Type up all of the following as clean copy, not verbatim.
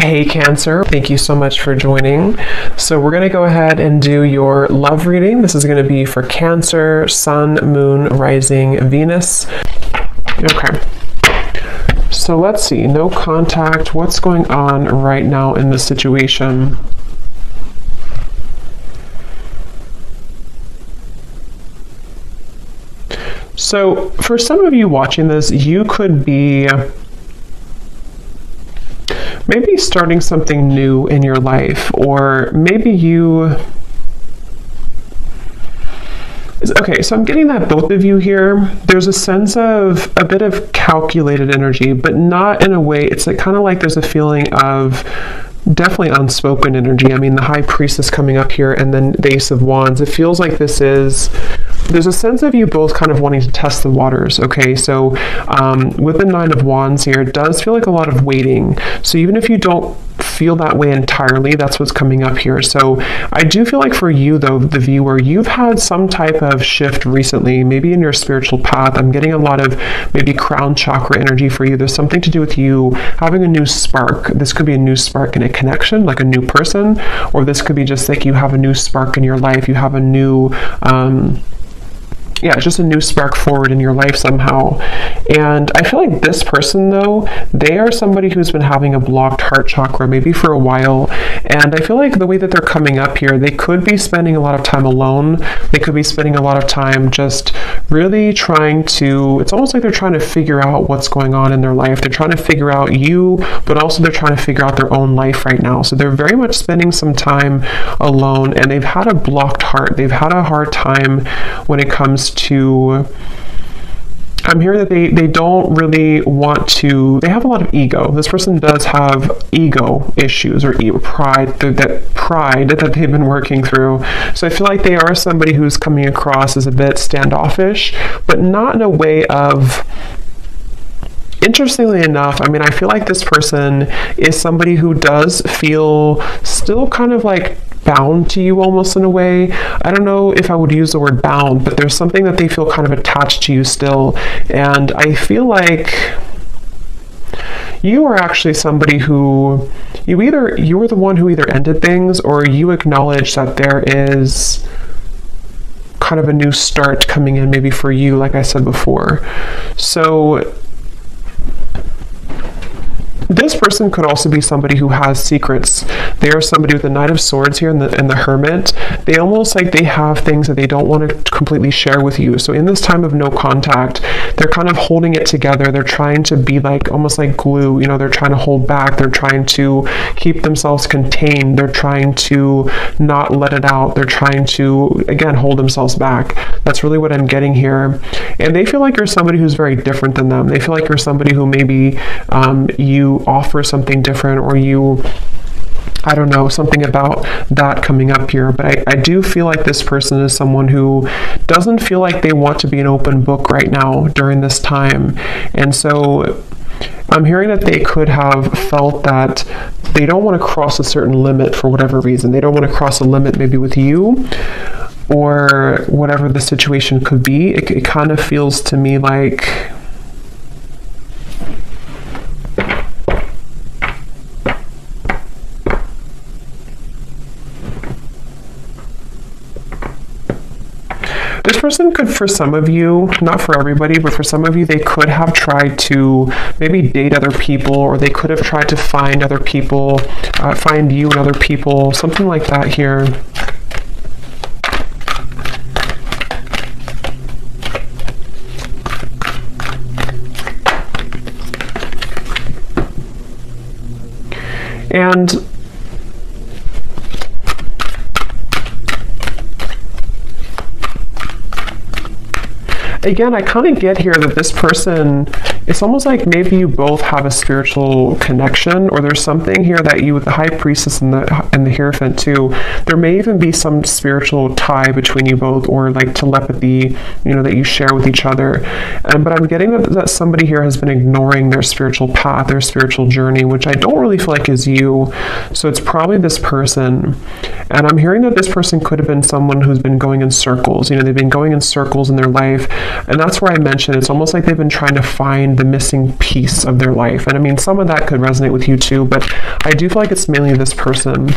Hey Cancer, thank you so much for joining. So we're going to go ahead and do your love reading. This is going to be for Cancer, Sun, Moon, Rising, Venus. Okay. So let's see, no contact. What's going on right now in this situation? So for some of you watching this, you could be maybe starting something new in your life, or maybe you... Okay, so I'm getting that both of you here, there's a sense of a bit of calculated energy, but not in a way, it's like kind of like there's a feeling of definitely unspoken energy. I mean, the High Priestess coming up here and then the Ace of Wands, it feels like there's a sense of you both kind of wanting to test the waters, okay? So with the Nine of Wands here, it does feel like a lot of waiting. So even if you don't feel that way entirely, that's what's coming up here. So I do feel like for you, though, the viewer, you've had some type of shift recently, maybe in your spiritual path. I'm getting a lot of maybe crown chakra energy for you. There's something to do with you having a new spark. This could be a new spark in a connection, like a new person, or this could be just like you have a new spark in your life. You have a new... just a new spark forward in your life somehow. And I feel like this person, though, they are somebody who's been having a blocked heart chakra maybe for a while. And I feel like the way that they're coming up here, they could be spending a lot of time alone. They could be spending a lot of time just really trying to, it's almost like they're trying to figure out what's going on in their life. They're trying to figure out you, but also they're trying to figure out their own life right now. So they're very much spending some time alone, and they've had a blocked heart. They've had a hard time when it comes to... I'm hearing that they don't really want to... They have a lot of ego. This person does have ego issues or pride, that they've been working through. So I feel like they are somebody who's coming across as a bit standoffish, but not in a way of... Interestingly enough, I mean, I feel like this person is somebody who does feel still kind of like bound to you almost in a way. I don't know if I would use the word bound, but there's something that they feel kind of attached to you still. And I feel like you are actually somebody who you were the one who either ended things, or you acknowledge that there is kind of a new start coming in maybe for you, like I said before. So this person could also be somebody who has secrets. They are somebody with the Knight of Swords here and the Hermit. They almost like they have things that they don't want to completely share with you. So in this time of no contact, they're kind of holding it together. They're trying to be like almost like glue. You know, they're trying to hold back. They're trying to keep themselves contained. They're trying to not let it out. They're trying to, again, hold themselves back. That's really what I'm getting here. And they feel like you're somebody who's very different than them. They feel like you're somebody who maybe you offer something different, or you, I don't know, something about that coming up here. But I do feel like this person is someone who doesn't feel like they want to be an open book right now during this time. And so I'm hearing that they could have felt that they don't want to cross a certain limit for whatever reason. They don't want to cross a limit maybe with you, or whatever the situation could be. It kind of feels to me like... This person could, for some of you, not for everybody, but for some of you, they could have tried to maybe date other people, or they could have tried to find other people, find you and other people, something like that here. And again, I kind of get here that this person, it's almost like maybe you both have a spiritual connection, or there's something here that you, with the High Priestess and the Hierophant too, there may even be some spiritual tie between you both, or like telepathy, you know, that you share with each other. But I'm getting that somebody here has been ignoring their spiritual path, their spiritual journey, which I don't really feel like is you. So it's probably this person. And I'm hearing that this person could have been someone who's been going in circles. You know, they've been going in circles in their life. And that's where I mentioned it's almost like they've been trying to find the missing piece of their life. And I mean, some of that could resonate with you too, but I do feel like it's mainly this person.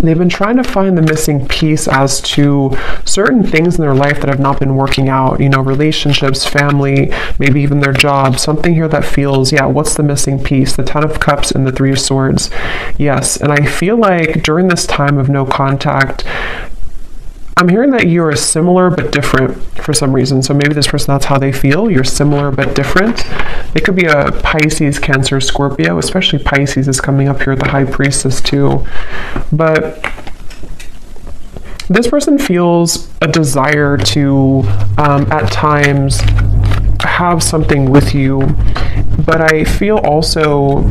They've been trying to find the missing piece as to certain things in their life that have not been working out, you know, relationships, family, maybe even their job, something here that feels, yeah, what's the missing piece? The Ten of Cups and the Three of Swords. Yes, and I feel like during this time of no contact, I'm hearing that you are similar but different for some reason. So maybe this person, that's how they feel. You're similar but different. It could be a Pisces, Cancer, Scorpio, especially Pisces is coming up here with the High Priestess too. But this person feels a desire to, at times, have something with you. But I feel also,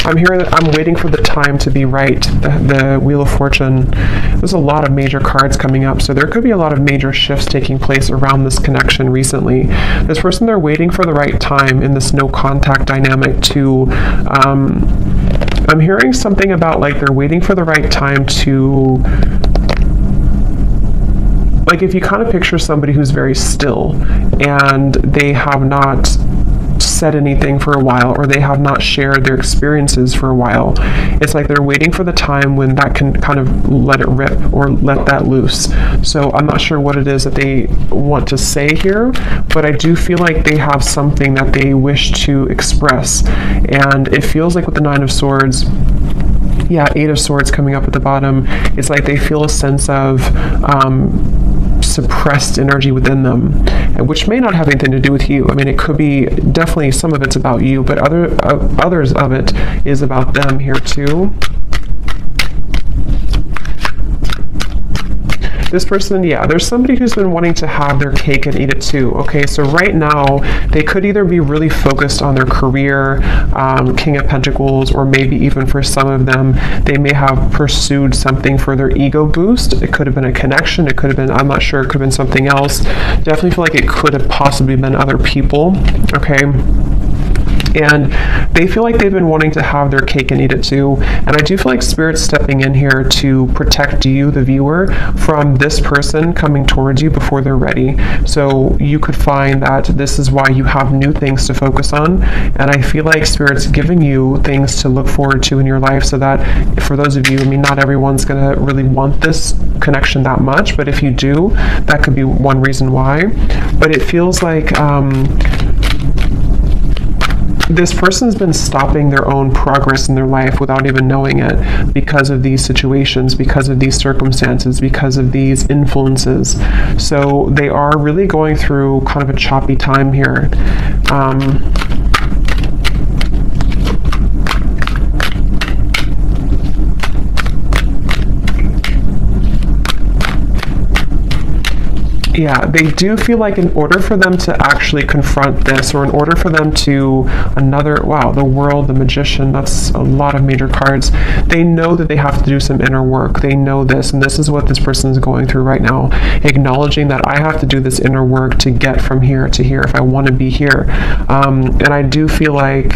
I'm hearing that I'm waiting for the time to be right. The Wheel of Fortune. There's a lot of major cards coming up, so there could be a lot of major shifts taking place around this connection recently. This person, they're waiting for the right time in this no contact dynamic to, I'm hearing something about like they're waiting for the right time to, like if you kind of picture somebody who's very still and they have not said anything for a while, or they have not shared their experiences for a while. It's like they're waiting for the time when that can kind of let it rip or let that loose. So I'm not sure what it is that they want to say here, but I do feel like they have something that they wish to express. And it feels like with the Nine of Swords, yeah, Eight of Swords coming up at the bottom, it's like they feel a sense of suppressed energy within them, which may not have anything to do with you. I mean, it could be, definitely some of it's about you, but others of it is about them here too. This person, yeah, there's somebody who's been wanting to have their cake and eat it too. Okay, so right now they could either be really focused on their career, King of Pentacles, or maybe even for some of them, they may have pursued something for their ego boost. It could have been a connection. It could have been, I'm not sure, it could have been something else. Definitely feel like it could have possibly been other people. Okay. And they feel like they've been wanting to have their cake and eat it too. And I do feel like Spirit's stepping in here to protect you, the viewer, from this person coming towards you before they're ready. So you could find that this is why you have new things to focus on. And I feel like Spirit's giving you things to look forward to in your life, so that for those of you, I mean, not everyone's going to really want this connection that much, but if you do, that could be one reason why. But it feels like this person's been stopping their own progress in their life without even knowing it, because of these situations, because of these circumstances, because of these influences. So they are really going through kind of a choppy time here. Yeah, they do feel like in order for them to actually confront this, or in order for them to wow, the World, the Magician, that's a lot of major cards. They know that they have to do some inner work. They know this, and this is what this person is going through right now, acknowledging that I have to do this inner work to get from here to here if I want to be here. And I do feel like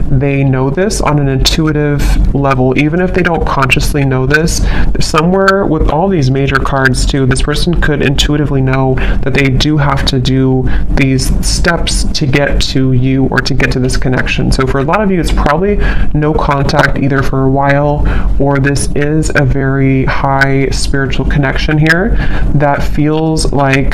they know this on an intuitive level, even if they don't consciously know this. Somewhere with all these major cards too, this person could intuitively know that they do have to do these steps to get to you, or to get to this connection. So for a lot of you, it's probably no contact either for a while, or this is a very high spiritual connection here that feels like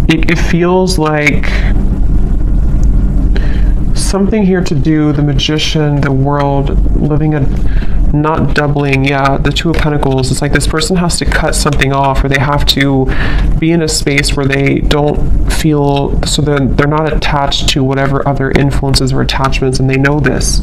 it feels like something here to do, the Magician, the World, living a, not doubling, yeah, the Two of Pentacles. It's like this person has to cut something off, or they have to be in a space where they don't feel, so they're not attached to whatever other influences or attachments, and they know this.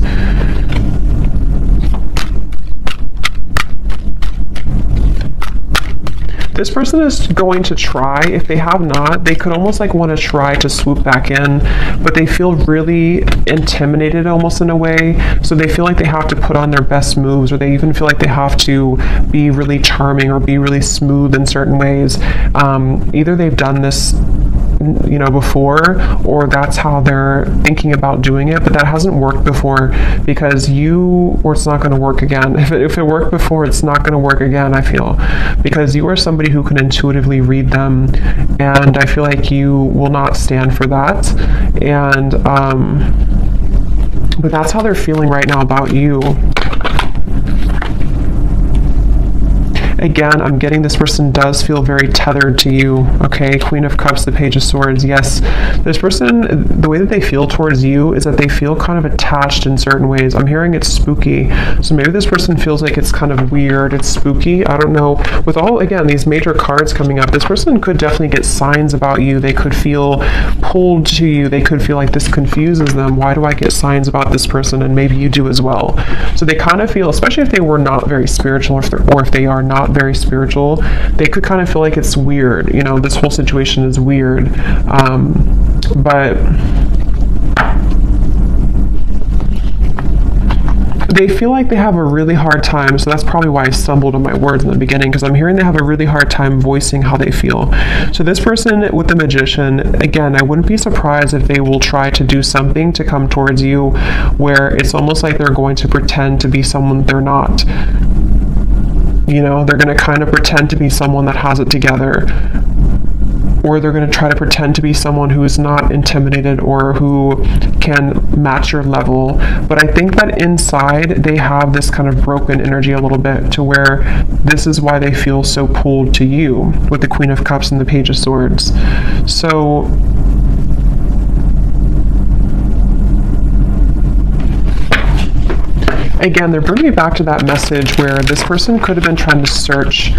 This person is going to try. If they have not, they could almost like want to try to swoop back in, but they feel really intimidated almost in a way. So they feel like they have to put on their best moves, or they even feel like they have to be really charming or be really smooth in certain ways. Either they've done this before, or that's how they're thinking about doing it, but that hasn't worked before because it's not going to work again. If it worked before, it's not going to work again, I feel, because you are somebody who can intuitively read them, and I feel like you will not stand for that. And but that's how they're feeling right now about you. Again, I'm getting this person does feel very tethered to you, okay? Queen of Cups, the Page of Swords, yes. This person, the way that they feel towards you is that they feel kind of attached in certain ways. I'm hearing it's spooky. So maybe this person feels like it's kind of weird, it's spooky, I don't know. With all, again, these major cards coming up, this person could definitely get signs about you. They could feel pulled to you. They could feel like this confuses them. Why do I get signs about this person? And maybe you do as well. So they kind of feel, especially if they were not very spiritual, or if they are not very spiritual, they could kind of feel like it's weird. This whole situation is weird. But they feel like they have a really hard time, so that's probably why I stumbled on my words in the beginning, because I'm hearing they have a really hard time voicing how they feel. So this person with the Magician, again, I wouldn't be surprised if they will try to do something to come towards you where it's almost like they're going to pretend to be someone they're not. They're going to kind of pretend to be someone that has it together, or they're going to try to pretend to be someone who is not intimidated or who can match your level. But I think that inside they have this kind of broken energy a little bit, to where this is why they feel so pulled to you with the Queen of Cups and the Page of Swords. So again, they're bringing me back to that message where this person could have been trying to search,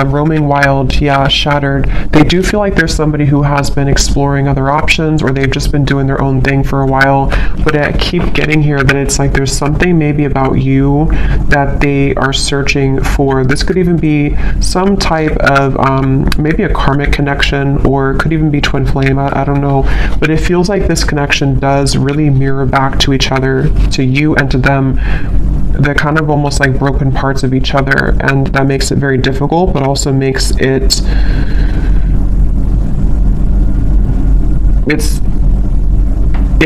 roaming wild, shattered. They do feel like there's somebody who has been exploring other options, or they've just been doing their own thing for a while. But I keep getting here that it's like there's something maybe about you that they are searching for. This could even be some type of maybe a karmic connection, or it could even be twin flame. I don't know. But it feels like this connection does really mirror back to each other, to you and to them, the kind of almost like broken parts of each other, and that makes it very difficult, but also makes it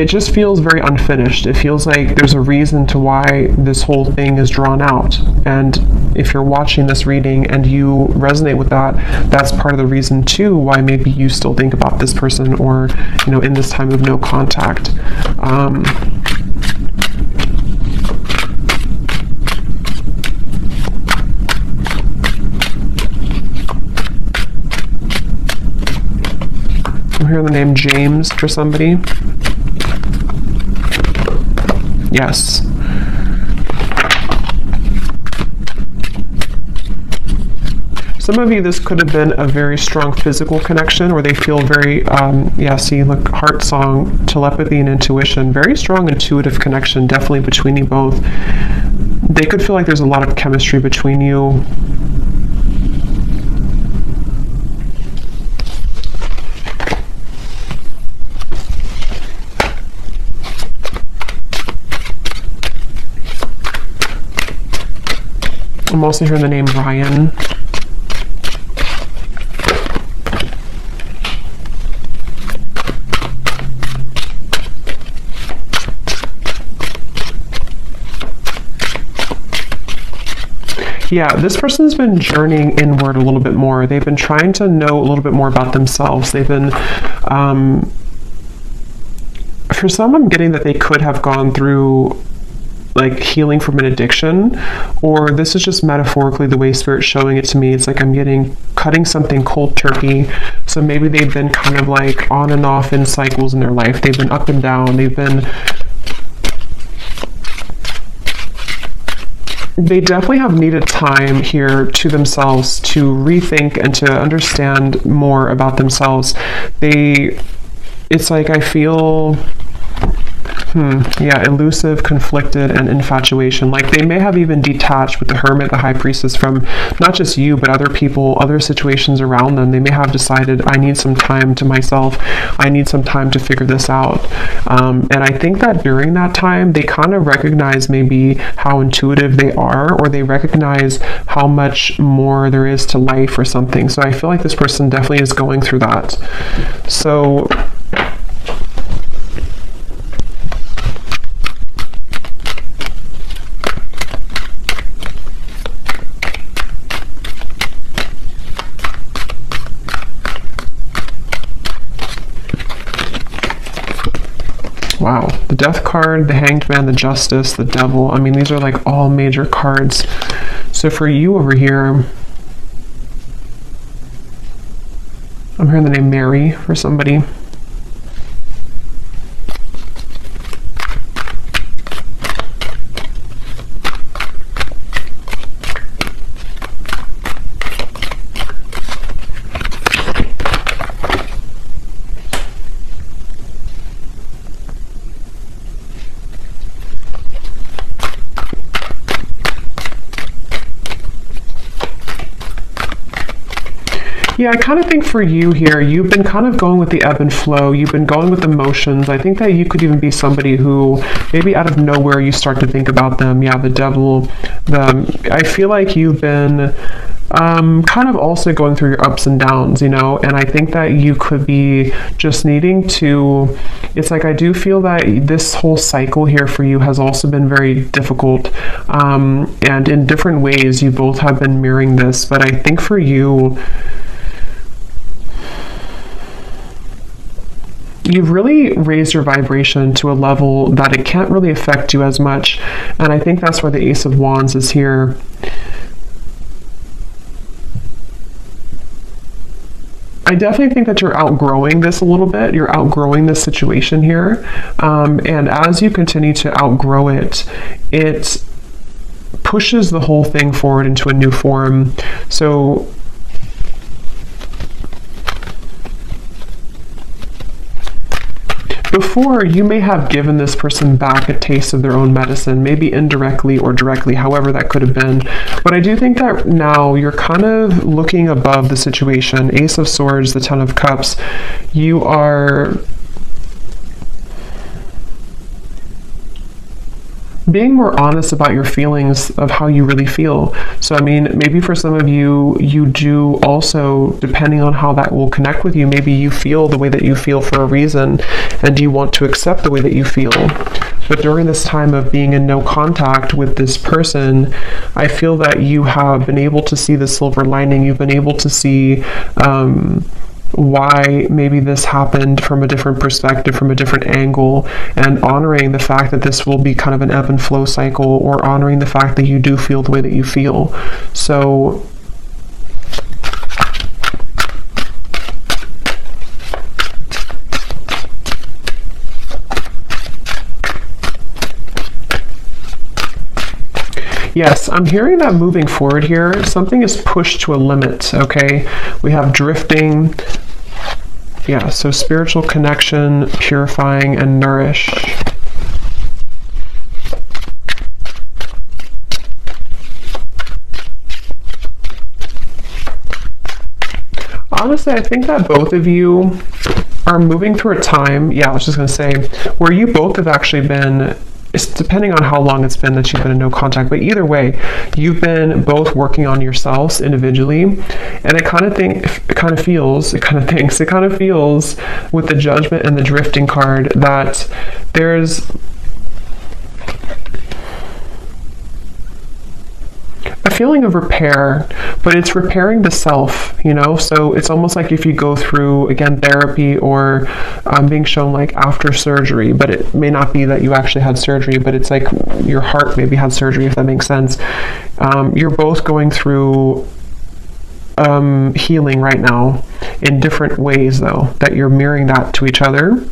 just feels very unfinished. It feels like there's a reason to why this whole thing is drawn out, and if you're watching this reading and you resonate with that, that's part of the reason too why maybe you still think about this person, or in this time of no contact. I'm hearing the name James for somebody. Yes. Some of you, this could have been a very strong physical connection, where they feel very, see, look, heart song, telepathy and intuition, very strong intuitive connection, definitely between you both. They could feel like there's a lot of chemistry between you. I'm also hearing the name Ryan. Yeah, this person's been journeying inward a little bit more. They've been trying to know a little bit more about themselves. They've been, for some, I'm getting that they could have gone through like healing from an addiction, or this is just metaphorically the way Spirit's showing it to me. It's like I'm getting cutting something cold turkey. So maybe they've been kind of like on and off in cycles in their life. They've been up and down. They definitely have needed time here to themselves to rethink and to understand more about themselves. It's like I feel Yeah, elusive, conflicted, and infatuation. Like they may have even detached with the Hermit, the High Priestess, from not just you, but other people, other situations around them. They may have decided, I need some time to myself. I need some time to figure this out. And I think that during that time, they kind of recognize maybe how intuitive they are, or they recognize how much more there is to life or something. So I feel like this person definitely is going through that. So wow, the Death card, the Hanged Man, the Justice, the Devil. I mean, these are like all major cards. So for you over here, I'm hearing the name Mary for somebody. Yeah, I kind of think for you here, you've been kind of going with the ebb and flow. You've been going with emotions. I think that you could even be somebody who maybe out of nowhere you start to think about them. Yeah, the Devil. I feel like you've been kind of also going through your ups and downs, and I think that you could be just needing to, it's like I do feel that this whole cycle here for you has also been very difficult, and in different ways you both have been mirroring this, but I think for you, you've really raised your vibration to a level that it can't really affect you as much, and I think that's why the Ace of Wands is here. I definitely think that you're outgrowing this a little bit. You're outgrowing this situation here, and as you continue to outgrow it, it pushes the whole thing forward into a new form. So before, you may have given this person back a taste of their own medicine, maybe indirectly or directly, however that could have been. But I do think that now you're kind of looking above the situation. Ace of Swords, the Ten of Cups, you are being more honest about your feelings of how you really feel. So, I mean, maybe for some of you, you do also, depending on how that will connect with you, maybe you feel the way that you feel for a reason, and you want to accept the way that you feel. But during this time of being in no contact with this person, I feel that you have been able to see the silver lining. You've been able to see why maybe this happened from a different perspective, from a different angle, and honoring the fact that this will be kind of an ebb and flow cycle, or honoring the fact that you do feel the way that you feel. So yes, I'm hearing that moving forward here, something is pushed to a limit, okay? We have drifting. Yeah, so spiritual connection, purifying, and nourish. Honestly, I think that both of you are moving through a time, yeah, I was just going to say, where you both have actually been, it's depending on how long it's been that you've been in no contact, but either way, you've been both working on yourselves individually, and it kind of feels with the Judgment and the Drifting card that there's a feeling of repair, but it's repairing the self, so it's almost like if you go through, again, therapy, or being shown like after surgery, but it may not be that you actually had surgery, but it's like your heart maybe had surgery, if that makes sense. You're both going through healing right now in different ways, though, that you're mirroring that to each other.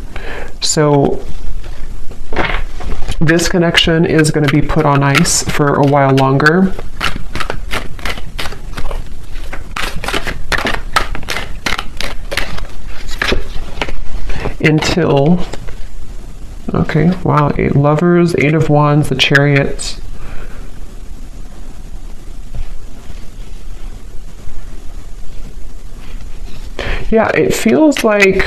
So this connection is going to be put on ice for a while longer. Until Okay, wow. 8 lovers, 8 of wands, the chariot. Yeah, it feels like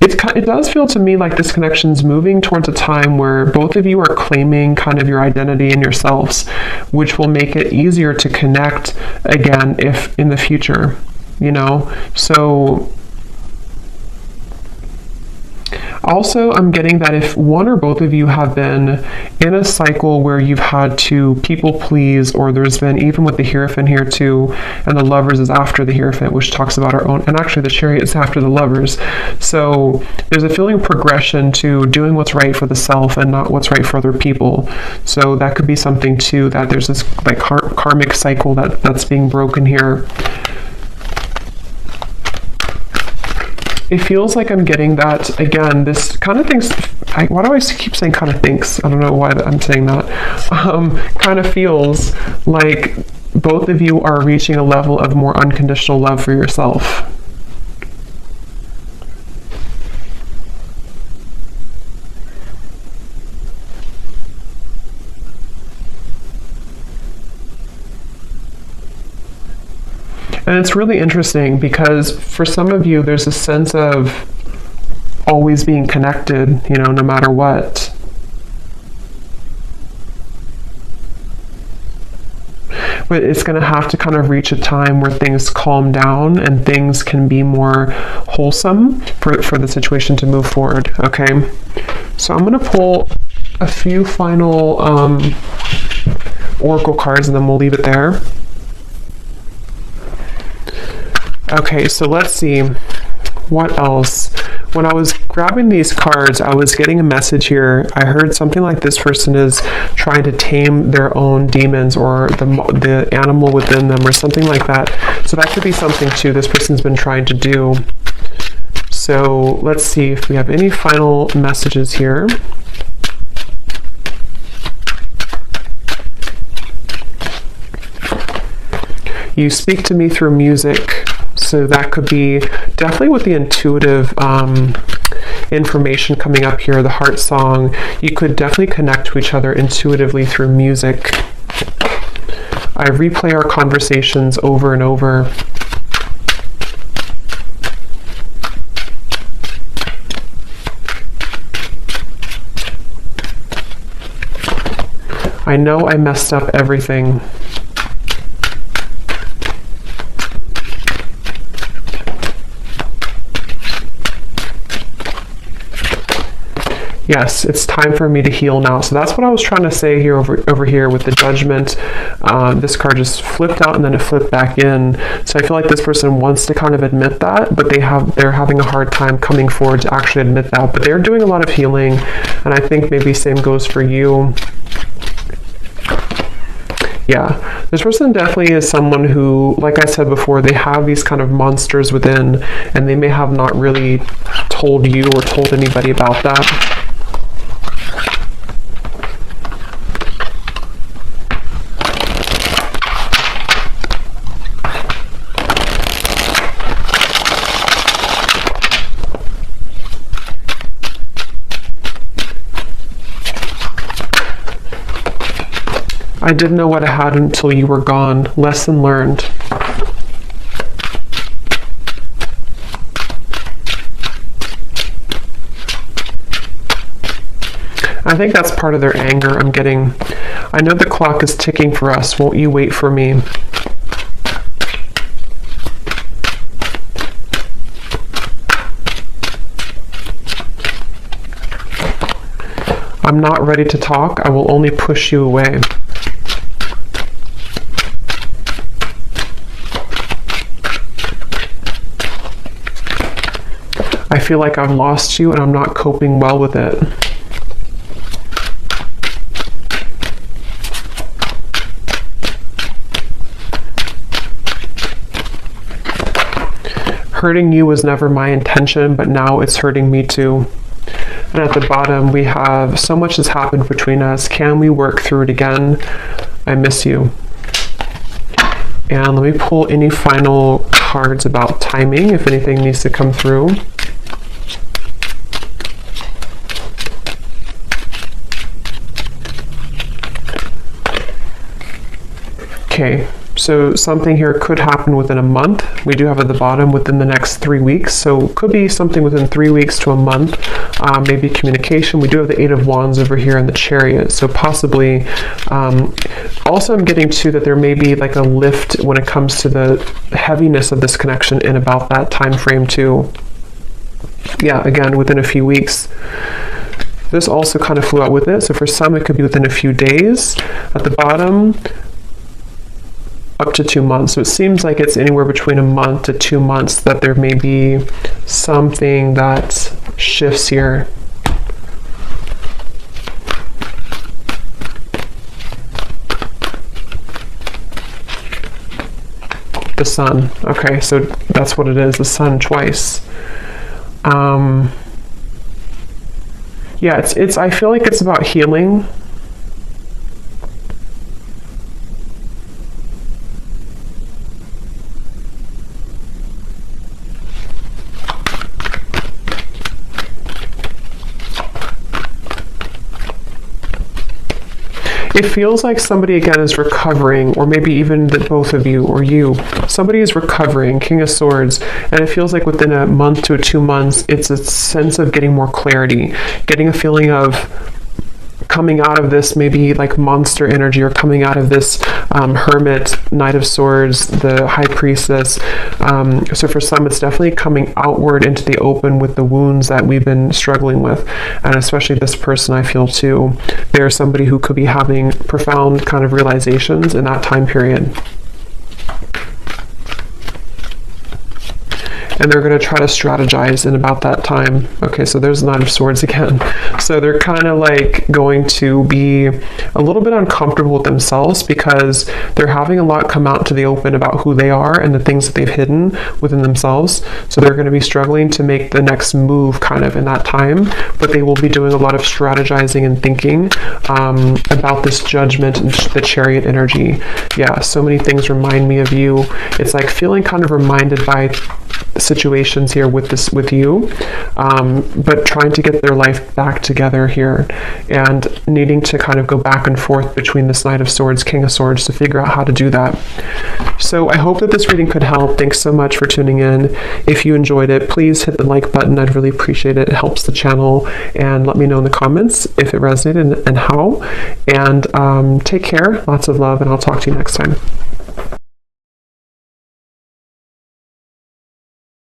it does feel to me like this connection's moving towards a time where both of you are claiming kind of your identity and yourselves, which will make it easier to connect again if in the future, you know? So also, I'm getting that if one or both of you have been in a cycle where you've had to people please, or there's been, even with the Hierophant here too, and the Lovers is after the Hierophant, which talks about our own, and actually the Chariot is after the Lovers. So there's a feeling of progression to doing what's right for the self and not what's right for other people. So that could be something too, that there's this like karmic cycle that's being broken here. It feels like I'm getting that, again, this kind of thinks, why do I keep saying kind of thinks? I don't know why I'm saying that. Kind of feels like both of you are reaching a level of more unconditional love for yourself. And it's really interesting because for some of you, there's a sense of always being connected, you know, no matter what. But it's going to have to kind of reach a time where things calm down and things can be more wholesome for the situation to move forward, okay? So I'm going to pull a few final oracle cards and then we'll leave it there. Okay, so let's see what else. When I was grabbing these cards, I was getting a message here. I heard something like this person is trying to tame their own demons or the animal within them or something like that. So that could be something too this person's been trying to do. So let's see if we have any final messages here. You speak to me through music. So that could be definitely with the intuitive information coming up here, the heart song. You could definitely connect to each other intuitively through music. I replay our conversations over and over. I know I messed up everything. Yes, it's time for me to heal now. So that's what I was trying to say here over here with the Judgment. This card just flipped out and then it flipped back in. So I feel like this person wants to kind of admit that, but they're having a hard time coming forward to actually admit that. But they're doing a lot of healing, and I think maybe same goes for you. Yeah, this person definitely is someone who, like I said before, they have these kind of monsters within, and they may have not really told you or told anybody about that. I didn't know what I had until you were gone. Lesson learned. I think that's part of their anger. I'm getting, I know the clock is ticking for us. Won't you wait for me? I'm not ready to talk. I will only push you away. I feel like I've lost you and I'm not coping well with it. Hurting you was never my intention, but now it's hurting me too. And at the bottom, we have, so much has happened between us. Can we work through it again? I miss you. And let me pull any final cards about timing, if anything needs to come through. Okay, so something here could happen within a month. We do have at the bottom within the next 3 weeks. So could be something within 3 weeks to a month, maybe communication. We do have the Eight of Wands over here in the Chariot. So possibly, also I'm getting to that there may be like a lift when it comes to the heaviness of this connection in about that time frame too. Yeah, again, within a few weeks. This also kind of flew out with it. So for some, it could be within a few days. At the bottom, up to 2 months. So it seems like it's anywhere between a month to 2 months that there may be something that shifts here. The Sun. Okay, so that's what it is, the Sun twice. Yeah, it's I feel like it's about healing. It feels like somebody again is recovering, or maybe even that both of you or you, somebody is recovering, King of Swords, and it feels like within a month to 2 months, it's a sense of getting more clarity, getting a feeling of coming out of this maybe like monster energy, or coming out of this Hermit, Knight of Swords, the High Priestess. So for some, it's definitely coming outward into the open with the wounds that we've been struggling with. And especially this person, I feel too, they're somebody who could be having profound kind of realizations in that time period. And they're going to try to strategize in about that time. Okay, so there's the Knight of Swords again. So they're kind of like going to be a little bit uncomfortable with themselves because they're having a lot come out to the open about who they are and the things that they've hidden within themselves. So they're going to be struggling to make the next move kind of in that time, but they will be doing a lot of strategizing and thinking about this Judgment and the Chariot energy. Yeah, so many things remind me of you. It's like feeling kind of reminded by situations here with you, but trying to get their life back together here and needing to kind of go back and forth between this Knight of Swords, King of Swords to figure out how to do that. So I hope that this reading could help. Thanks so much for tuning in. If you enjoyed it, please hit the like button. I'd really appreciate it. It helps the channel, and let me know in the comments if it resonated and how. And take care, lots of love, and I'll talk to you next time.